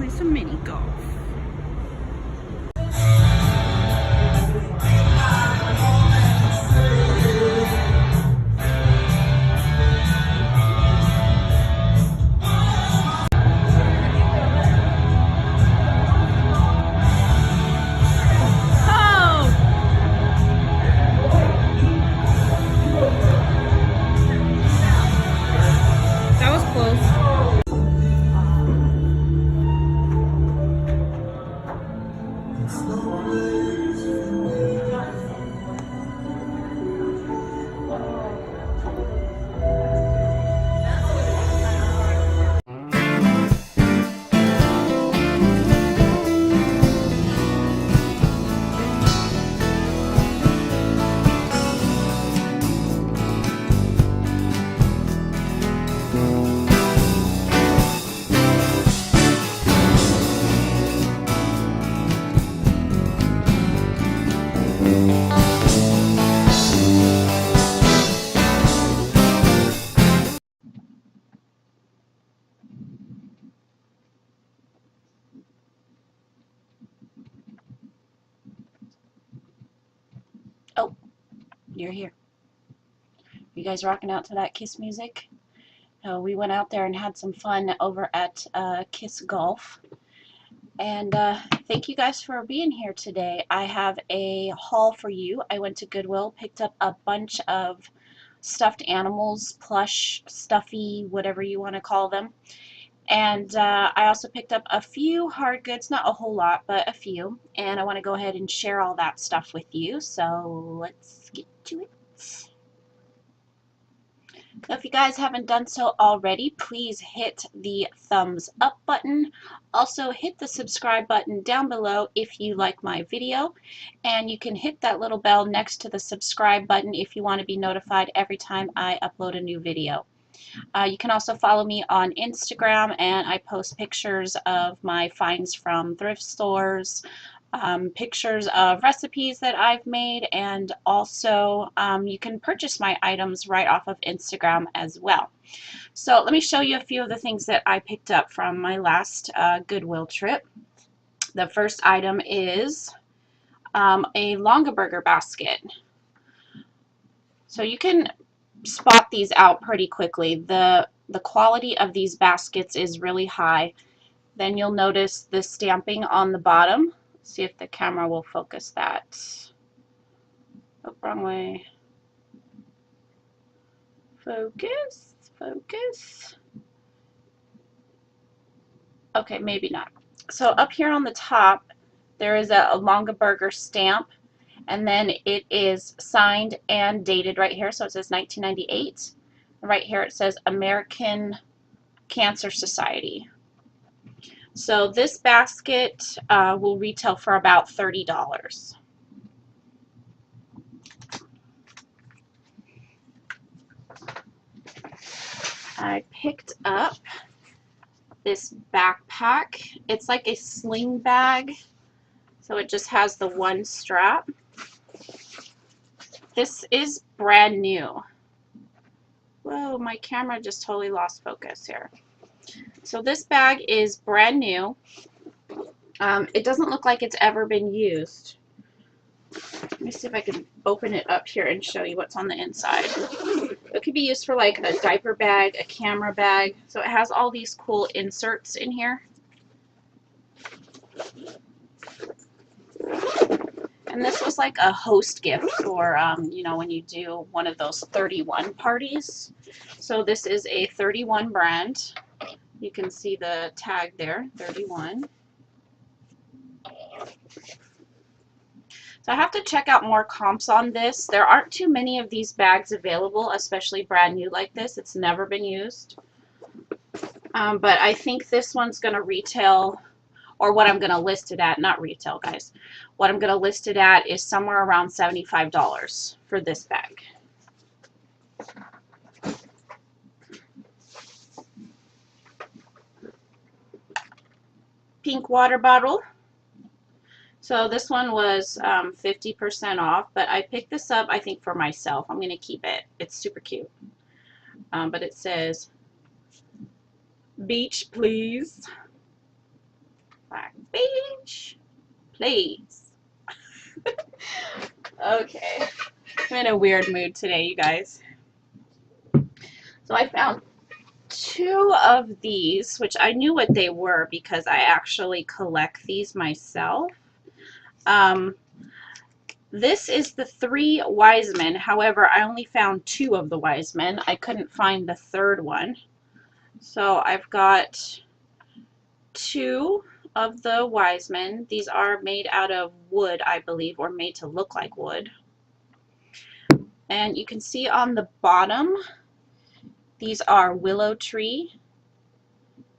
play some mini golf. That was close. Oh, you're here. You guys rocking out to that Kiss music? We went out there and had some fun over at Kiss Golf. And thank you guys for being here today. I have a haul for you. I went to Goodwill, picked up a bunch of stuffed animals, plush, stuffy, whatever you want to call them. And I also picked up a few hard goods, not a whole lot, but a few. And I want to go ahead and share all that stuff with you. So let's get to it. Now, if you guys haven't done so already, please hit the thumbs up button. Also, hit the subscribe button down below if you like my video. And you can hit that little bell next to the subscribe button if you want to be notified every time I upload a new video. You can also follow me on Instagram, and I post pictures of my finds from thrift stores, pictures of recipes that I've made, and also you can purchase my items right off of Instagram as well. So let me show you a few of the things that I picked up from my last Goodwill trip. The first item is a Longaberger basket. So you can spot these out pretty quickly. The quality of these baskets is really high. Then you'll notice the stamping on the bottom. See if the camera will focus that. Oh, wrong way. Focus, focus. Okay, maybe not. So up here on the top, there is a Longaberger stamp, and then it is signed and dated right here. So it says 1998. Right here it says American Cancer Society. So this basket will retail for about $30. I picked up this backpack. It's like a sling bag, so it just has the one strap. This is brand new. Whoa, my camera just totally lost focus here. So this bag is brand new. It doesn't look like it's ever been used. Let me see if I can open it up here and show you what's on the inside. It could be used for like a diaper bag, a camera bag. So it has all these cool inserts in here. And this was like a host gift for, you know, when you do one of those 31 parties. So this is a 31 brand. You can see the tag there, 31. So I have to check out more comps on this. There aren't too many of these bags available, especially brand new like this. It's never been used. But I think this one's going to retail, or what I'm going to list it at, not retail, guys. What I'm going to list it at is somewhere around $75 for this bag. Pink water bottle. So this one was 50% off, but I picked this up, I think, for myself. I'm going to keep it. It's super cute. But it says, beach, please. Beige, please. Okay. I'm in a weird mood today, you guys. So I found two of these, which I knew what they were because I actually collect these myself. This is the Three Wise Men. However, I only found two of the Wise Men. I couldn't find the third one. So I've got two of the Wise Men. These are made out of wood, I believe, or made to look like wood. And you can see on the bottom, these are willow tree.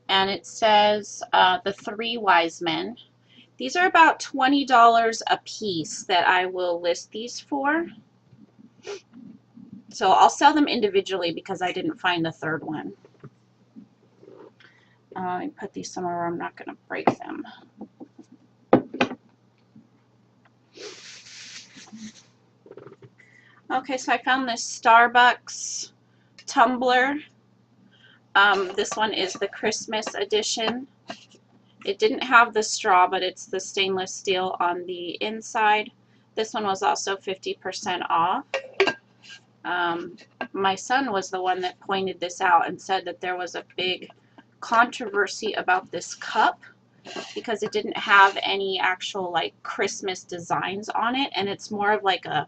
And it says the Three Wise Men. These are about $20 a piece that I will list these for. So I'll sell them individually because I didn't find the third one. I put these somewhere where I'm not going to break them. Okay, so I found this Starbucks tumbler. This one is the Christmas edition. It didn't have the straw, but it's the stainless steel on the inside. This one was also 50% off. My son was the one that pointed this out and said that there was a big controversy about this cup because it didn't have any actual like Christmas designs on it, and it's more of like a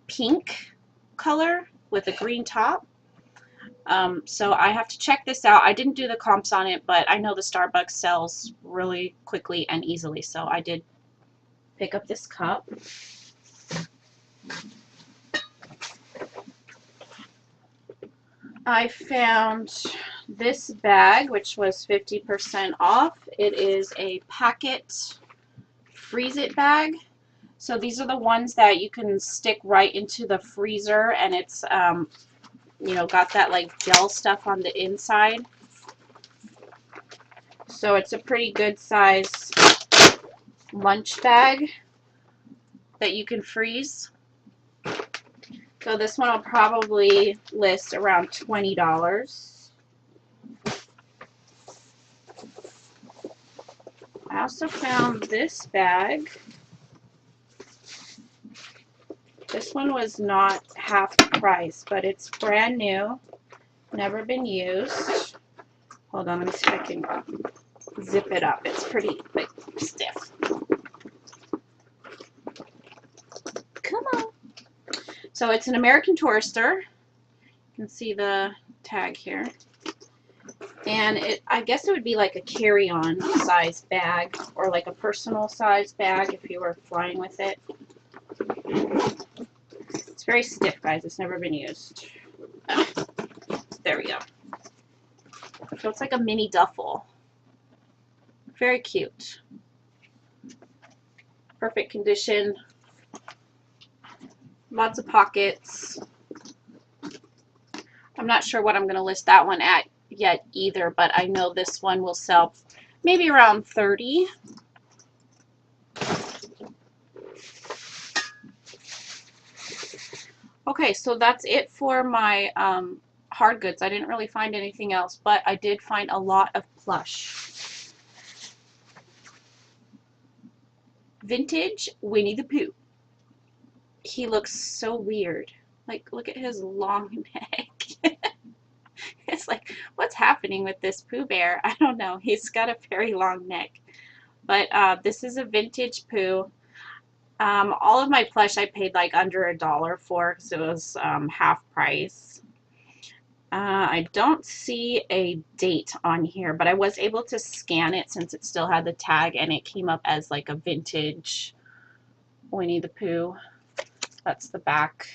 pink color with a green top. So I have to check this out. I didn't do the comps on it, but I know the Starbucks sells really quickly and easily, so I did pick up this cup. I found this bag, which was 50% off. It is a packet freeze-it bag. So these are the ones that you can stick right into the freezer, and it's you know, got that like gel stuff on the inside. So it's a pretty good size lunch bag that you can freeze. So this one will probably list around $20. I also found this bag. This one was not half price, but it's brand new, never been used. Hold on, let me see if I can zip it up. It's pretty like stiff. Come on. So it's an American Tourister. You can see the tag here. And I guess it would be like a carry-on size bag or like a personal size bag if you were flying with it. It's very stiff, guys. It's never been used. Oh, there we go. So it's like a mini duffel. Very cute. Perfect condition. Lots of pockets. I'm not sure what I'm going to list that one at yet either, but I know this one will sell maybe around $30. Okay, so that's it for my hard goods. I didn't really find anything else, but I did find a lot of plush. Vintage Winnie the Pooh. He looks so weird. Like, look at his long neck. It's like, what's happening with this Pooh Bear? I don't know. He's got a very long neck. But this is a vintage Pooh. All of my plush I paid like under $1 for because it was half price. I don't see a date on here, but I was able to scan it since it still had the tag, and it came up as like a vintage Winnie the Pooh. That's the back.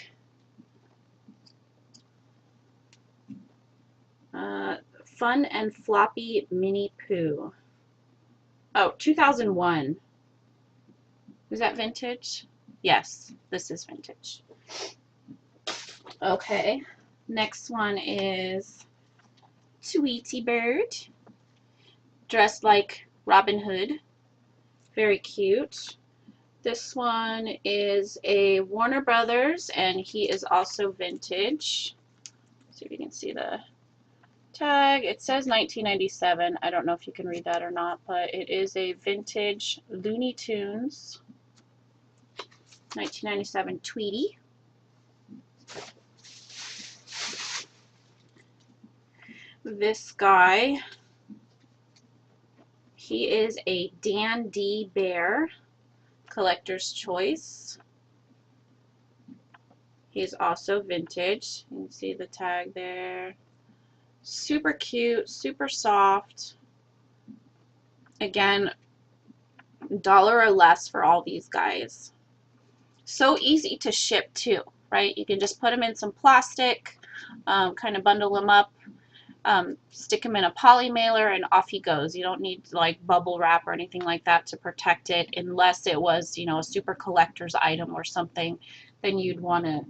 Fun and Floppy Minnie Pooh. Oh, 2001. Is that vintage? Yes, this is vintage. Okay, next one is Tweety Bird, dressed like Robin Hood. Very cute. This one is a Warner Brothers, and he is also vintage. Let's see if you can see the Tag, it says 1997. I don't know if you can read that or not, but it is a vintage Looney Tunes 1997 Tweety. This guy, he is a Dan D Bear collector's choice. He's also vintage. You can see the tag there. Super cute, super soft. Again, $1 or less for all these guys. So easy to ship too, right? You can just put them in some plastic, kind of bundle them up, stick them in a poly mailer, and off he goes. You don't need like bubble wrap or anything like that to protect it, unless it was, you know, a super collector's item or something. Then you'd want to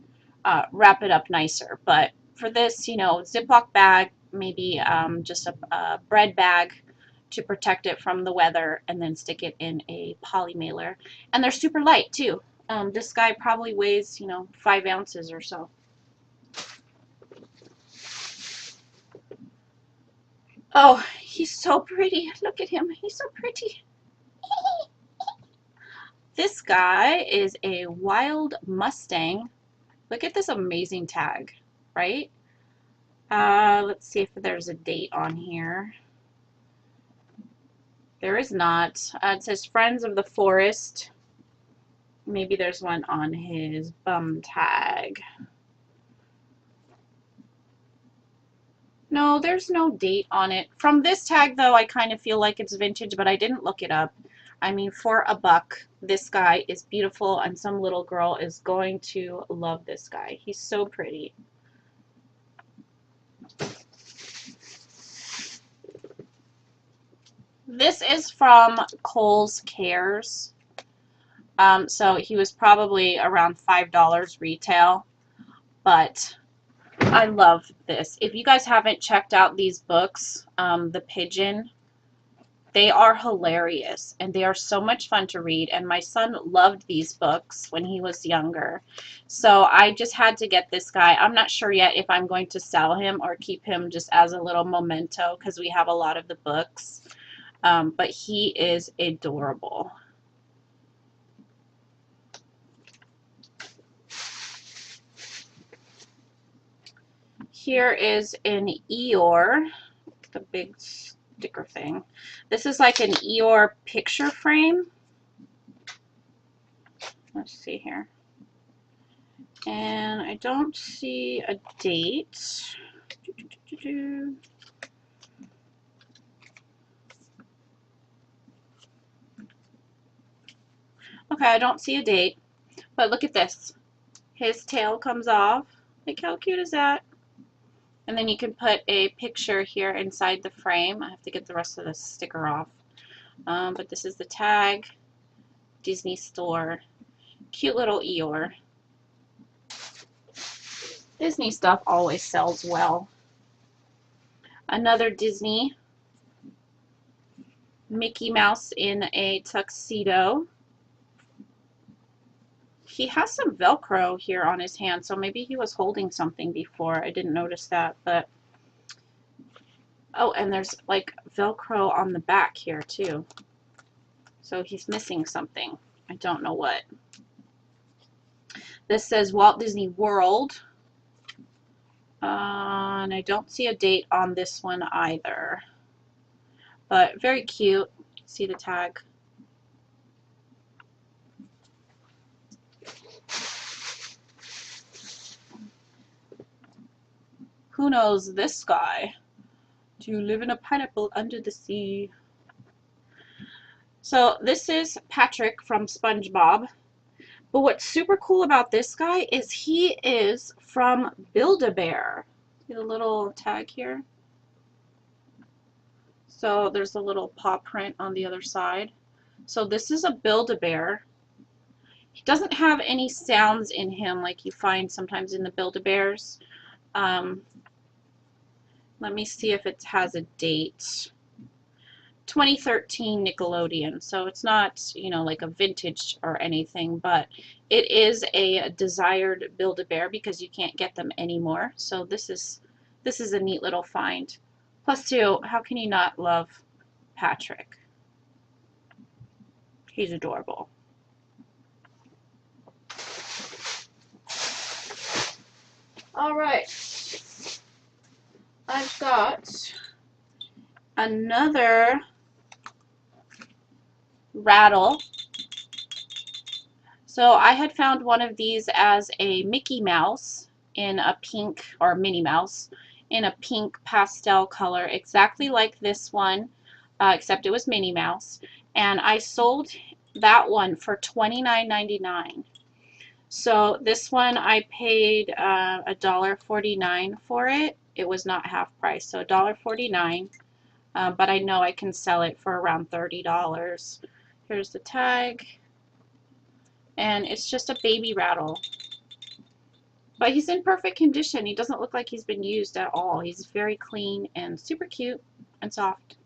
wrap it up nicer. But for this, you know, Ziploc bag, maybe just a bread bag to protect it from the weather, and then stick it in a poly mailer. And they're super light too. This guy probably weighs, you know, 5 ounces or so. Oh, he's so pretty. Look at him. He's so pretty. This guy is a wild Mustang. Look at this amazing tag, right? Let's see if there's a date on here. There is not. It says Friends of the Forest. Maybe there's one on his bum tag. No, there's no date on it. From this tag, though, I kind of feel like it's vintage, but I didn't look it up. I mean, for $1, this guy is beautiful, and some little girl is going to love this guy. He's so pretty. This is from Kohl's Cares. So he was probably around $5 retail, but I love this. If you guys haven't checked out these books, The Pigeon, they are hilarious and they are so much fun to read, and my son loved these books when he was younger. So I just had to get this guy. I'm not sure yet if I'm going to sell him or keep him just as a little memento, because we have a lot of the books. But he is adorable. Here is an Eeyore, the big sticker thing. This is like an Eeyore picture frame. Let's see here. And I don't see a date. Okay, I don't see a date, but look at this. His tail comes off. Like, how cute is that? And then you can put a picture here inside the frame. I have to get the rest of the sticker off. But this is the tag. Disney store. Cute little Eeyore. Disney stuff always sells well. Another Disney. Mickey Mouse in a tuxedo. He has some Velcro here on his hand, so maybe he was holding something before. I didn't notice that, but... Oh, and there's like Velcro on the back here too. So he's missing something. I don't know what. This says Walt Disney World. And I don't see a date on this one either. But very cute. See the tag. Who knows this guy? Do you live in a pineapple under the sea? So this is Patrick from SpongeBob. But what's super cool about this guy is he is from Build-A-Bear. See the little tag here? So there's a little paw print on the other side. So this is a Build-A-Bear. He doesn't have any sounds in him like you find sometimes in the Build-A-Bears. Let me see if it has a date. 2013 Nickelodeon. So it's not, you know, like a vintage or anything, but it is a desired Build-A-Bear because you can't get them anymore. So this is a neat little find. Plus two, how can you not love Patrick? He's adorable. All right. I've got another rattle. So I had found one of these as a Mickey Mouse in a pink, or Minnie Mouse, in a pink pastel color, exactly like this one, except it was Minnie Mouse. And I sold that one for $29.99. So this one I paid $1.49 for it. It was not half price, so $1.49. But I know I can sell it for around $30. Here's the tag. And it's just a baby rattle. But he's in perfect condition. He doesn't look like he's been used at all. He's very clean and super cute and soft.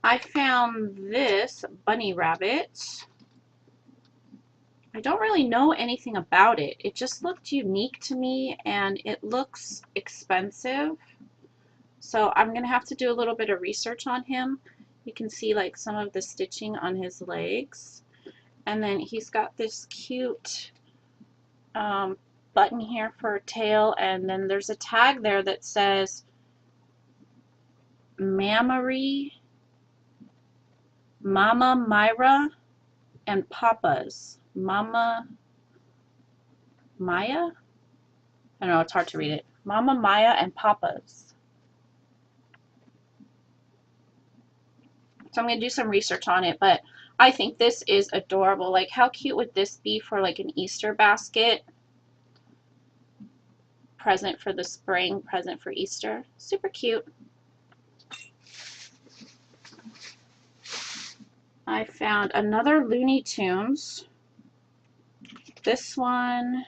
I found this bunny rabbit. I don't really know anything about it. It just looked unique to me and it looks expensive. So I'm going to have to do a little bit of research on him. You can see like some of the stitching on his legs. And then he's got this cute button here for a tail. And then there's a tag there that says Mammary, Mama Myra, and Papa's. Mama Maya? I don't know, it's hard to read it. Mama Maya and Papa's. So I'm going to do some research on it, but I think this is adorable. Like, how cute would this be for like an Easter basket? Present for the spring, present for Easter. Super cute. I found another Looney Tunes. This one,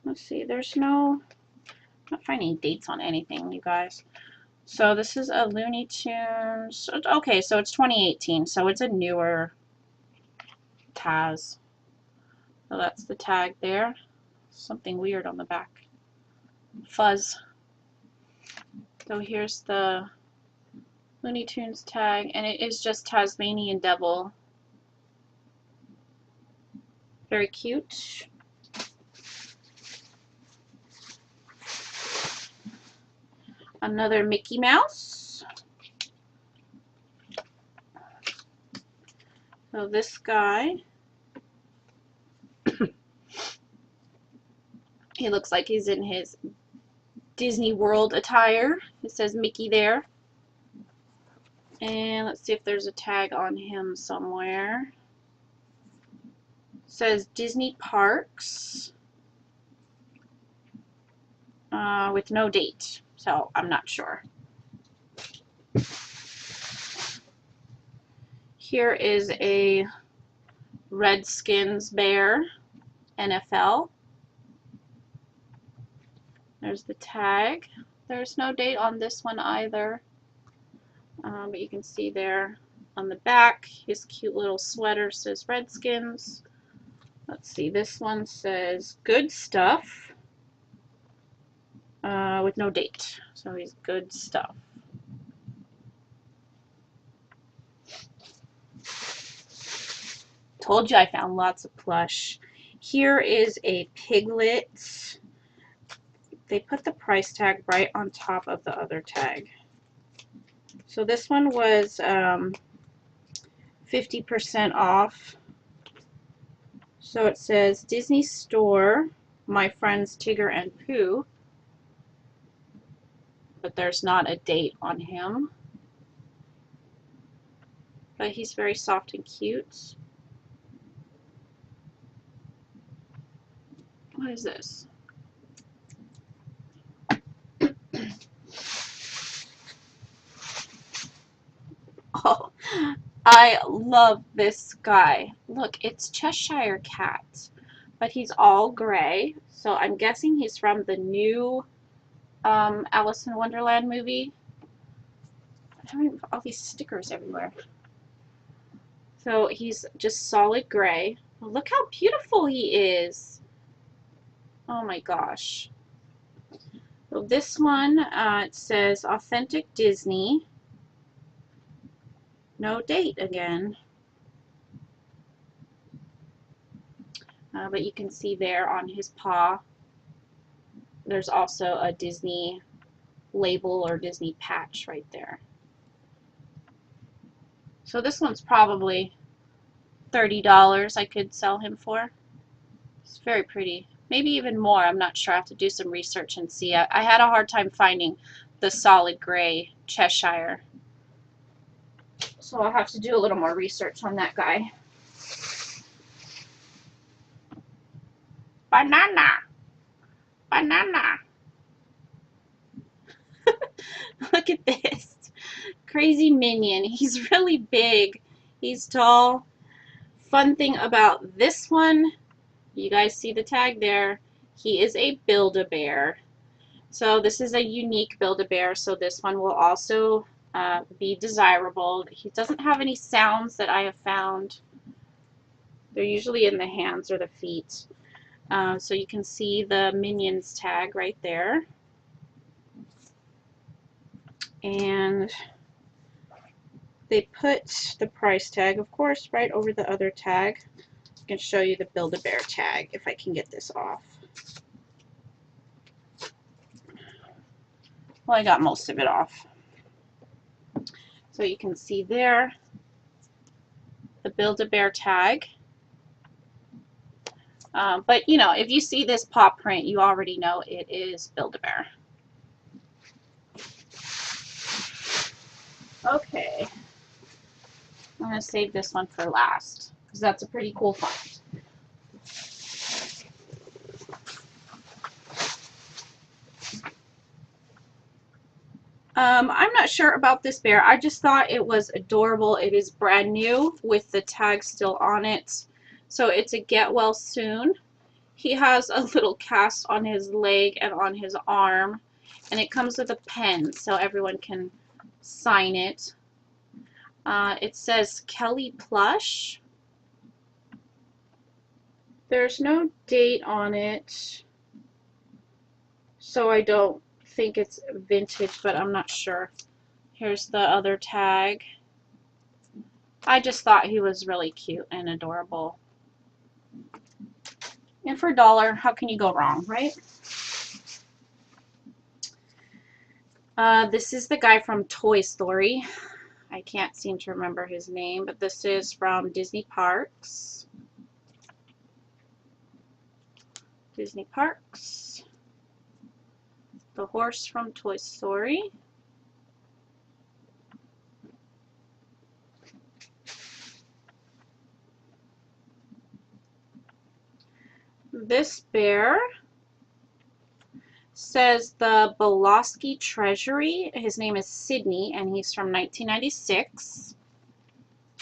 let's see, there's no, I'm not finding dates on anything, you guys. So this is a Looney Tunes. Okay, so it's 2018, so it's a newer Taz. So that's the tag there. Something weird on the back. Fuzz. So here's the Looney Tunes tag, and it is just Tasmanian Devil. Very cute. Another Mickey Mouse. So this guy, he looks like he's in his Disney World attire. It says Mickey there. And let's see if there's a tag on him somewhere. It says Disney Parks with no date. So I'm not sure. Here is a Redskins bear, NFL. There's the tag. There's no date on this one either. But you can see there on the back, his cute little sweater says Redskins. Let's see, this one says Good Stuff with no date. So he's Good Stuff. Told you I found lots of plush. Here is a Piglet. They put the price tag right on top of the other tag. So this one was 50% off. So it says Disney Store, My Friends Tigger and Pooh. But there's not a date on him. But he's very soft and cute. What is this? Oh, I love this guy. Look, it's Cheshire Cat, but he's all gray. So I'm guessing he's from the new Alice in Wonderland movie. I have all these stickers everywhere. So he's just solid gray. Look how beautiful he is. Oh my gosh. So this one, it says Authentic Disney. No date again. But you can see there on his paw, there's also a Disney label or Disney patch right there. So this one's probably $30 I could sell him for. It's very pretty. Maybe even more. I'm not sure. I have to do some research and see. I had a hard time finding the solid gray Cheshire. So I'll have to do a little more research on that guy. Banana! Banana! Look at this. Crazy minion. He's really big. He's tall. Fun thing about this one, you guys see the tag there. He is a Build-A-Bear. So this is a unique Build-A-Bear, so this one will also be desirable. He doesn't have any sounds that I have found. They're usually in the hands or the feet. So you can see the Minions tag right there. And they put the price tag, of course, right over the other tag. I can show you the Build-A-Bear tag if I can get this off. Well, I got most of it off. So you can see there the Build-A-Bear tag. But, you know, if you see this paw print, you already know it is Build-A-Bear. Okay. I'm going to save this one for last because that's a pretty cool find. I'm not sure about this bear. I just thought it was adorable. It is brand new with the tag still on it. So it's a get well soon. He has a little cast on his leg and on his arm. And it comes with a pen so everyone can sign it. It says Kelly Plush. There's no date on it. So I don't think it's vintage, but I'm not sure. Here's the other tag. I just thought he was really cute and adorable. And for $1, how can you go wrong, right? This is the guy from Toy Story. I can't seem to remember his name, but this is from Disney Parks. Disney Parks. The horse from Toy Story. This bear says the Bolosky Treasury. His name is Sydney, and he's from 1996.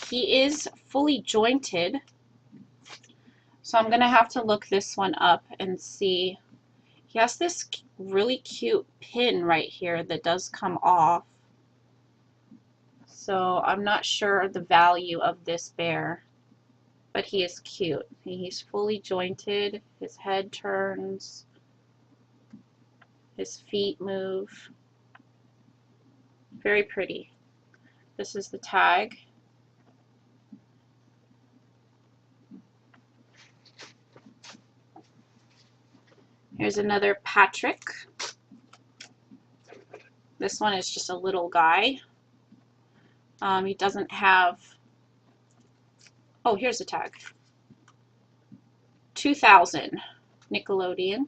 He is fully jointed, so I'm going to have to look this one up and see. He has this really cute pin right here that does come off. So I'm not sure the value of this bear, but he is cute. He's fully jointed. His head turns. His feet move. Very pretty. This is the tag. Here's another Patrick. This one is just a little guy. He doesn't have, oh, here's the tag. 2000, Nickelodeon.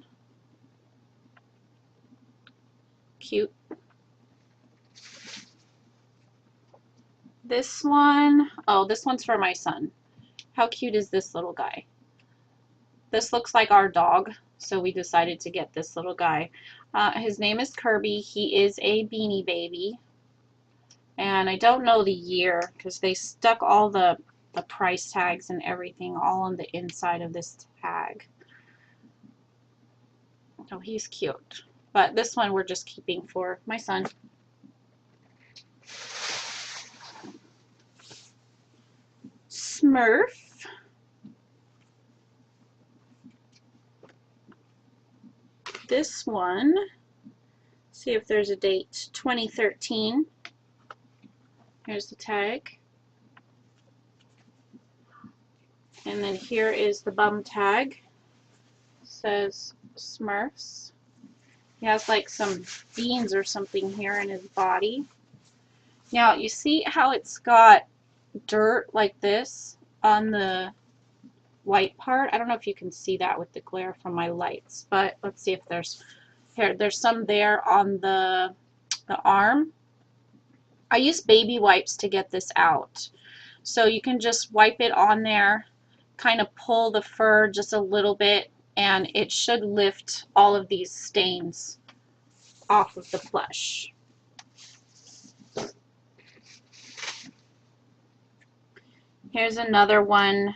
Cute. This one, oh, this one's for my son. How cute is this little guy? This looks like our dog, so we decided to get this little guy. His name is Kirby. He is a Beanie Baby. And I don't know the year because they stuck all the price tags and everything all on the inside of this tag. Oh, he's cute. But this one we're just keeping for my son. Smurf. This one, see if there's a date, 2013. Here's the tag. And then here is the bum tag. It says Smurfs. He has like some beans or something here in his body. Now, you see how it's got dirt like this on the white part? I don't know if you can see that with the glare from my lights, but let's see if there's, here, there's some there on the arm. I use baby wipes to get this out. So you can just wipe it on there, kind of pull the fur just a little bit, and it should lift all of these stains off of the plush. Here's another one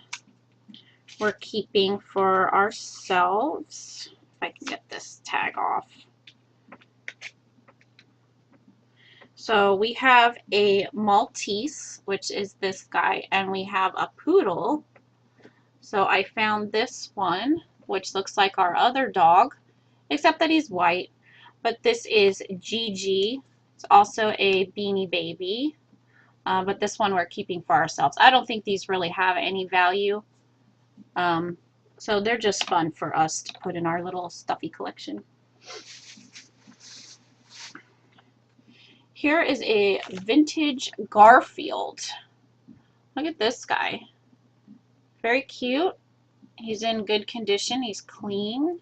we're keeping for ourselves. If I can get this tag off. So we have a Maltese, which is this guy, and we have a poodle. So I found this one, which looks like our other dog, except that he's white. But this is Gigi. It's also a Beanie Baby. But this one we're keeping for ourselves. I don't think these really have any value. So they're just fun for us to put in our little stuffy collection. Here is a vintage Garfield. Look at this guy. Very cute. He's in good condition. He's clean.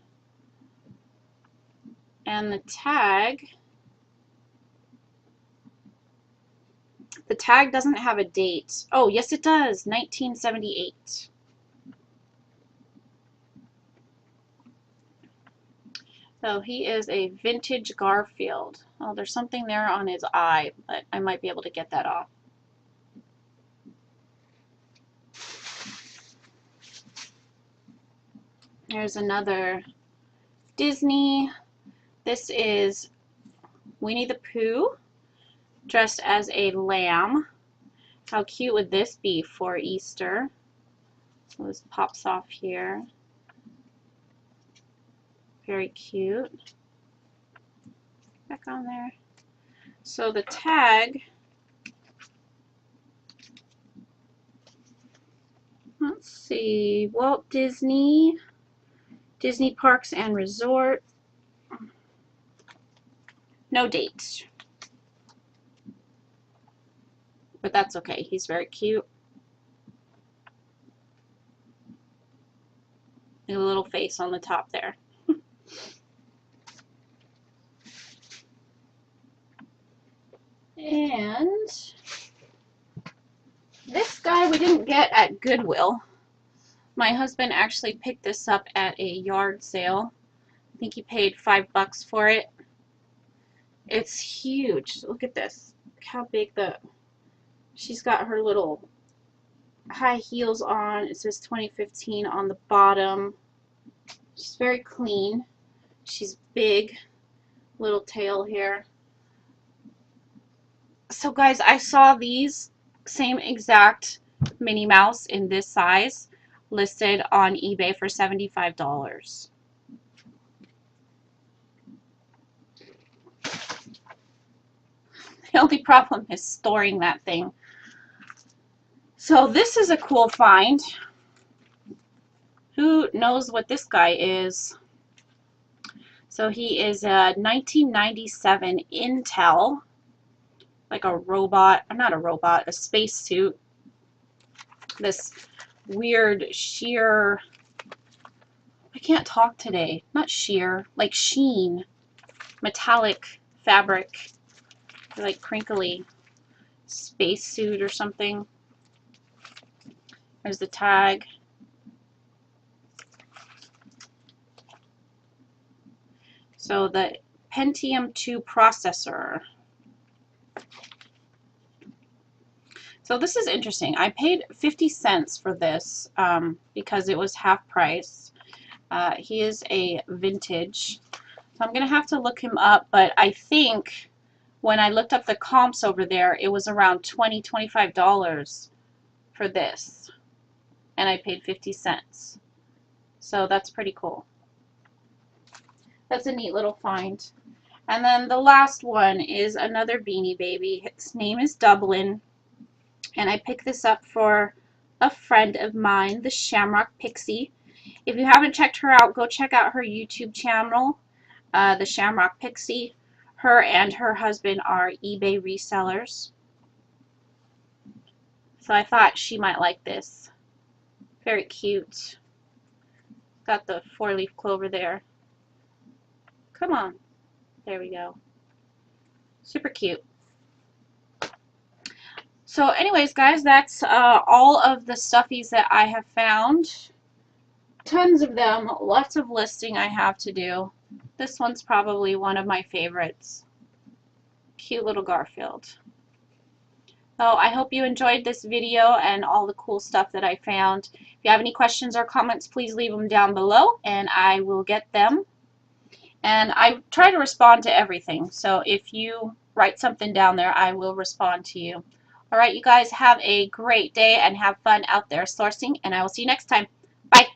And the tag doesn't have a date. Oh, yes it does. 1978. So he is a vintage Garfield. Oh, there's something there on his eye, but I might be able to get that off. There's another Disney. This is Winnie the Pooh dressed as a lamb. How cute would this be for Easter? So this pops off here. Very cute. Back on there. So the tag, let's see, Walt Disney, Disney Parks and Resort. No date. But that's okay. He's very cute. And a little face on the top there. And this guy we didn't get at Goodwill. My husband actually picked this up at a yard sale. I think he paid $5 for it. It's huge. Look at this. Look how big she's got her little high heels on. It says 2015 on the bottom. She's very clean. She's big. Little tail here. So guys, I saw these same exact Minnie Mouse in this size listed on eBay for $75. The only problem is storing that thing. So this is a cool find. Who knows what this guy is? So he is a 1997 Intel, like a robot, not a robot, a spacesuit. This weird sheer, I can't talk today, not sheer, like sheen, metallic fabric, like crinkly spacesuit or something. There's the tag. So the Pentium 2 processor. So this is interesting. I paid 50 cents for this because it was half price. He is a vintage. So I'm going to have to look him up, but I think when I looked up the comps over there, it was around $20–25 for this. and I paid 50 cents. So that's pretty cool. That's a neat little find. And then the last one is another Beanie Baby. Its name is Dublin, and I picked this up for a friend of mine, the Shamrock Pixie. If you haven't checked her out, go check out her YouTube channel, the Shamrock Pixie. Her and her husband are eBay resellers. So I thought she might like this. Very cute. Got the 4-leaf clover there. Come on. There we go. Super cute. So anyways, guys, that's all of the stuffies that I have found. Tons of them. Lots of listing I have to do. This one's probably one of my favorites. Cute little Garfield. So I hope you enjoyed this video and all the cool stuff that I found. If you have any questions or comments, please leave them down below and I will get them. And I try to respond to everything. So if you write something down there, I will respond to you. All right, you guys have a great day and have fun out there sourcing, and I will see you next time. Bye.